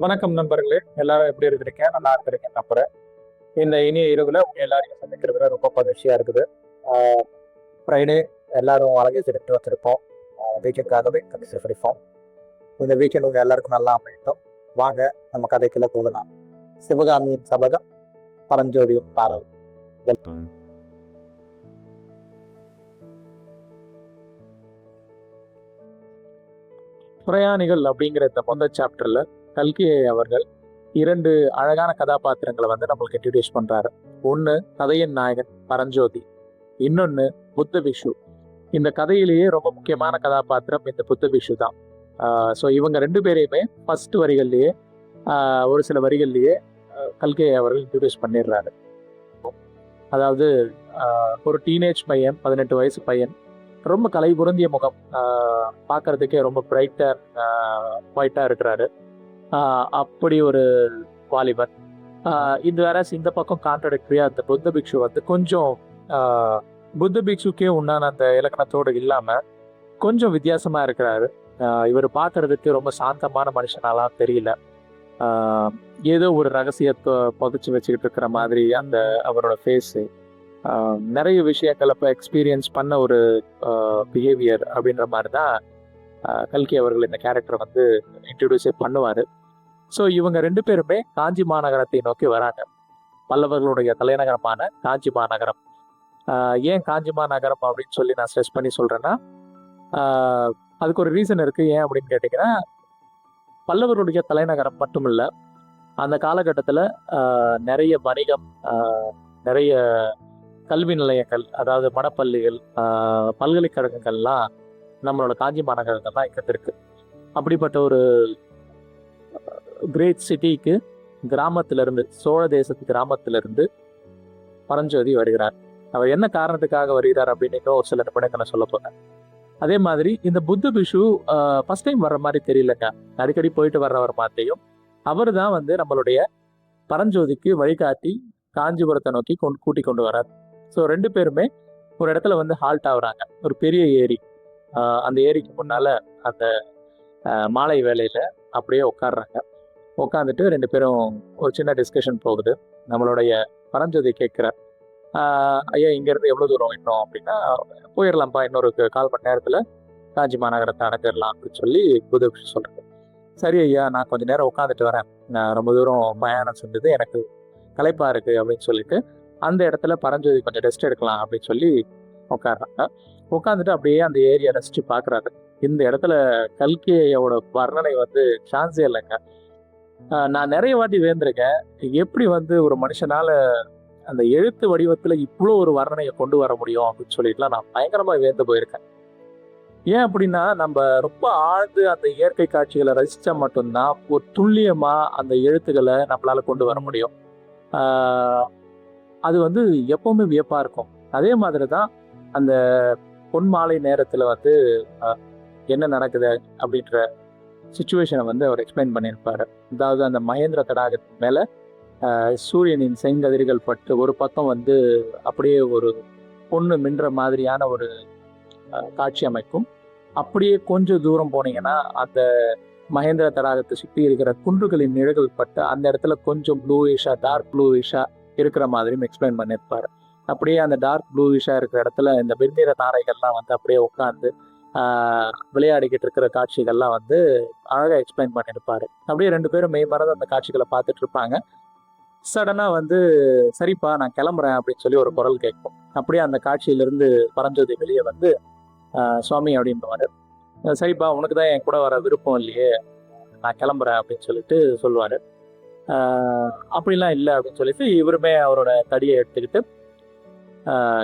வணக்கம் நண்பர்களே, எல்லாரும் எப்படி இருக்கிறீங்க? நல்லா இருக்கிறீங்க நம்புறேன். இந்த இனிய இரவுல உங்க எல்லாரையும் சந்திக்கிறதுல ரொம்ப மகிழ்ச்சியா இருக்குது. ஃப்ரைடே எல்லாரும் அழகை எடுத்து வச்சிருப்போம். வீக்கெண்டுக்காகவே கடைசி படிப்போம். இந்த வீக்கெண்ட் உங்க எல்லாருக்கும் நல்லா அமையட்டும். வாங்க நம்ம கதைக்குள்ள போகலாம். சிவகாமியின் சபதம், பரஞ்சோதியும் பாரல். பிரயாணிகள் அப்படிங்கிற இந்த முதல் சாப்டர்ல கல்கி அவர்கள் 2 அழகான கதாபாத்திரங்களை வந்து நம்மளுக்கு இன்ட்ரடியூஸ் பண்றாரு. ஒண்ணு கதையின் நாயகன் பரஞ்சோதி, இன்னொன்னு புத்த பிக்ஷு. இந்த கதையிலேயே ரொம்ப முக்கியமான கதாபாத்திரம் இந்த புத்த பிக்ஷு தான். ஸோ இவங்க 2 பேரையுமே ஃபர்ஸ்ட் வரிகள்லயே ஒரு சில வரிகள்லயே கல்கி அவர்கள் இன்ட்ரடியூஸ் பண்ணிடுறாரு. அதாவது ஒரு டீனேஜ் பையன், 18 வயசு பையன், ரொம்ப கலை பொருந்திய முகம், பார்க்கறதுக்கே ரொம்ப ஒயிட்டா இருக்கிறாரு. அப்படி ஒரு வாலிபன். இது வேற இந்த பக்கம் கான்ட்ரடிக்டரியா அந்த புத்த பிக்ஷு வந்து கொஞ்சம் புத்த பிக்ஷுக்கே உண்டான அந்த இலக்கணத்தோடு இல்லாம கொஞ்சம் வித்தியாசமா இருக்கிறாரு. இவர் பார்க்கறதுக்கு ரொம்ப சாந்தமான மனுஷனாலாம் தெரியல. ஏதோ ஒரு ரகசியத்தை புதைச்சு வச்சுக்கிட்டு இருக்கிற மாதிரி அந்த அவரோட ஃபேஸு, நிறைய விஷயங்கள் அப்போ எக்ஸ்பீரியன்ஸ் பண்ண ஒரு பிஹேவியர் அப்படின்ற மாதிரி தான் கல்கி அவர்கள் இந்த கேரக்டரை வந்து இன்ட்ரடியூஸே பண்ணுவார். ஸோ இவங்க 2 பேருமே காஞ்சி மாநகரத்தை நோக்கி வராங்க. பல்லவர்களுடைய தலைநகரமான காஞ்சி மாநகரம். ஏன் காஞ்சி மாநகரம் அப்படின்னு சொல்லி நான் ஸ்ட்ரெஸ் பண்ணி சொல்றேன்னா, அதுக்கு ஒரு ரீசன் இருக்கு. ஏன் அப்படின்னு கேட்டீங்கன்னா, பல்லவர்களுடைய தலைநகரம் மட்டும் இல்லை, அந்த காலகட்டத்தில் நிறைய வணிகம், நிறைய கல்வி நிலையங்கள், அதாவது மடப்பள்ளிகள், பல்கலைக்கழகங்கள்லாம் நம்மளோட காஞ்சி மாநகரத்தில் தான் இங்கே இருக்கு. அப்படிப்பட்ட ஒரு கிரேட் சிட்டிக்கு கிராமத்திலிருந்து, சோழ தேசத்து கிராமத்திலிருந்து பரஞ்சோதி வருகிறார். அவர் என்ன காரணத்துக்காக வருகிறார் அப்படின்னு இன்னும் ஒரு சில நிமிடங்களை சொல்ல போறேன். அதே மாதிரி இந்த புத்த பிக்ஷு ஃபர்ஸ்ட் டைம் வர்ற மாதிரி தெரியலங்க. அடிக்கடி போயிட்டு வர்றவர் மாதிரியும் அவர் தான் வந்து நம்மளுடைய பரஞ்சோதிக்கு வழிகாட்டி காஞ்சிபுரத்தை நோக்கி கூட்டி கொண்டு வர்றார். ஸோ 2 பேருமே ஒரு இடத்துல வந்து ஹால்ட் ஆகுறாங்க. ஒரு பெரிய ஏரி, அந்த ஏரிக்கு முன்னால அந்த மாலை வேலையில அப்படியே உட்காடுறாங்க. உட்காந்துட்டு 2 பேரும் ஒரு சின்ன டிஸ்கஷன் போகுது. நம்மளுடைய பரஞ்சோதி கேட்குறார், ஐயா இங்கேருந்து எவ்வளோ தூரம் இன்னும் அப்படின்னா, போயிடலாம்ப்பா, இன்னொரு 1/4 மணி நேரத்தில் காஞ்சி மாநகரத்தை அடைஞ்சிடலாம் அப்படின்னு சொல்லி புத்த பிக்ஷு சொல்றாரு. சரி ஐயா, நான் கொஞ்சம் நேரம் உட்காந்துட்டு வரேன், நான் ரொம்ப தூரம் பயணம் செஞ்சது, எனக்கு களைப்பா இருக்கு அப்படின்னு சொல்லிட்டு அந்த இடத்துல பரஞ்சோதி கொஞ்சம் ரெஸ்ட் எடுக்கலாம் அப்படின்னு சொல்லி உட்காடுறாங்க. உட்காந்துட்டு அப்படியே அந்த ஏரியா ரசிச்சு பார்க்குறாரு. இந்த இடத்துல கல்கியோட வர்ணனை வந்து சான்ஸே இல்லைங்க. நான் நிறைய வாட்டி வேந்திருக்கேன், எப்படி வந்து ஒரு மனுஷனால அந்த எழுத்து வடிவத்துல இவ்வளோ ஒரு வர்ணனையை கொண்டு வர முடியும் அப்படின்னு சொல்லிட்டுலாம் நான் பயங்கரமா வியந்து போயிருக்கேன். ஏன் அப்படின்னா, நம்ம ரொம்ப ஆழ்ந்து அந்த இயற்கை காட்சிகளை ரசிச்சா மட்டும்தான் ஒரு துல்லியமா அந்த எழுத்துக்களை நம்மளால கொண்டு வர முடியும். அது வந்து எப்பவுமே வியப்பா இருக்கும். அதே மாதிரி தான் அந்த பொன் மாலை நேரத்துல வந்து என்ன நடக்குது அப்படின்ற சுச்சுவேஷனை வந்து அவர் எக்ஸ்பிளைன் பண்ணியிருப்பாரு. அதாவது அந்த மகேந்திர தடாகத்தின் மேல சூரியனின் செங்கதிர்கள் பட்டு ஒரு பக்கம் வந்து அப்படியே ஒரு பொண்ணு மின்ற மாதிரியான ஒரு காட்சி அமைக்கும். அப்படியே கொஞ்சம் தூரம் போனீங்கன்னா அந்த மகேந்திர தடாகத்தை சுற்றி இருக்கிற குன்றுகளின் நிழல்கள் பட்டு அந்த இடத்துல கொஞ்சம் ப்ளூயிஷா, டார்க் ப்ளூயிஷா இருக்கிற மாதிரியும் எக்ஸ்பிளைன் பண்ணியிருப்பாரு. அப்படியே அந்த டார்க் ப்ளூயிஷா இருக்கிற இடத்துல இந்த வெண்ணிற தாரைகள்லாம் வந்து அப்படியே உட்காந்து விளையாடிக்கிட்டு இருக்கிற காட்சிகள்லாம் வந்து அழகாக எக்ஸ்பிளைன் பண்ணியிருப்பாரு. அப்படியே 2 பேரும் மெய்மறந்து அந்த காட்சிகளை பார்த்துட்டு இருப்பாங்க. சடனா வந்து சரிப்பா நான் கிளம்புறேன் அப்படின்னு சொல்லி ஒரு குரல் கேட்கும். அப்படியே அந்த காட்சியிலிருந்து பரஞ்சோதி வெளியே வந்து சுவாமி அப்படின்னுவாரு. சரிப்பா, உனக்கு தான் என் கூட வர விருப்பம் இல்லையே, நான் கிளம்புறேன் அப்படின்னு சொல்லிட்டு சொல்லுவாரு. அப்படிலாம் இல்லை அப்படின்னு சொல்லிட்டு இவருமே அவரோட தடியை எடுத்துக்கிட்டு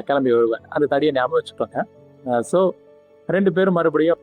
கிளம்பி விழுவார். அந்த தடியை ஞாபகம் வச்சுக்கோங்க. ஸோ 2 பேரும் மறுபடியும்